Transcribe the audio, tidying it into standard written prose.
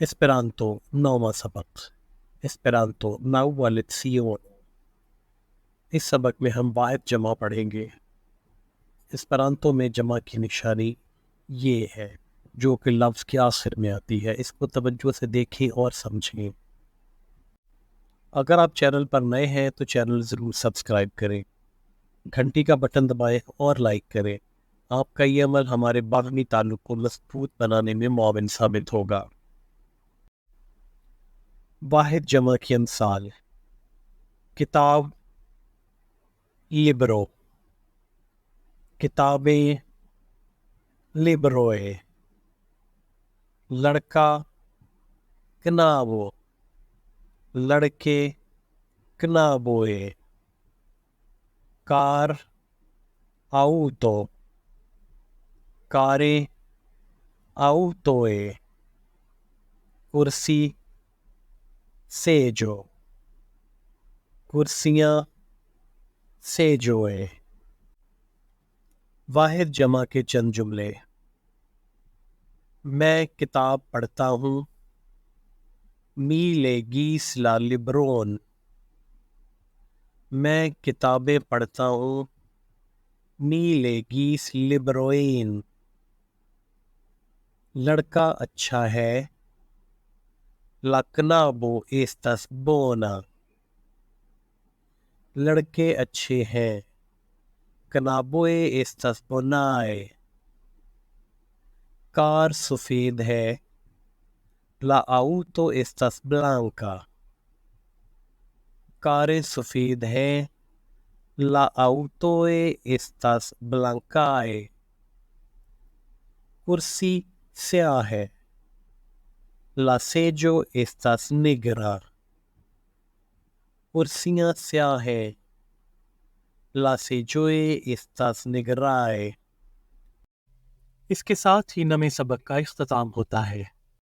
Esperanto نوواں سبق Esperanto ناؤا lezione۔ اس سبق میں ہم واحد جمع پڑھیں گے۔ اسپرانتو میں جمع کی نشانی یہ ہے جو کہ لفظ کے آخر میں آتی ہے۔ اس کو توجہ سے دیکھیں اور سمجھیں۔ اگر آپ چینل پر نئے ہیں تو چینل ضرور سبسکرائب کریں، گھنٹی کا بٹن دبائیں اور لائک کریں۔ آپ کا یہ عمل ہمارے باہمی تعلق کو مضبوط بنانے میں معاون ثابت ہوگا۔ واحد جمع کی امثال: کتاب libro، کتابیں libroe، لڑکا knabo، لڑکے knaboe، کار auto، کاریں autoe، کرسی seggio، کرسیاں seggioe۔ واحد جمع کے چند جملے: میں کتاب پڑھتا ہوں، mi legis la libron، میں کتابیں پڑھتا ہوں، mi legis libroin۔ لڑکا اچھا ہے، la knabo estas bona۔ لڑکے اچھے ہیں، knaboe estas bonae۔ کار سفید ہے، la auto estas blanca۔ کاریں سفید ہیں، la autoe estas blancae۔ کرسی سیاہ ہے، la seggio estas nigra۔ کرسیاں سیاہ ہیں، la seggioe estas nigrae۔ اس کے ساتھ ہی نئے سبق کا اختتام ہوتا ہے۔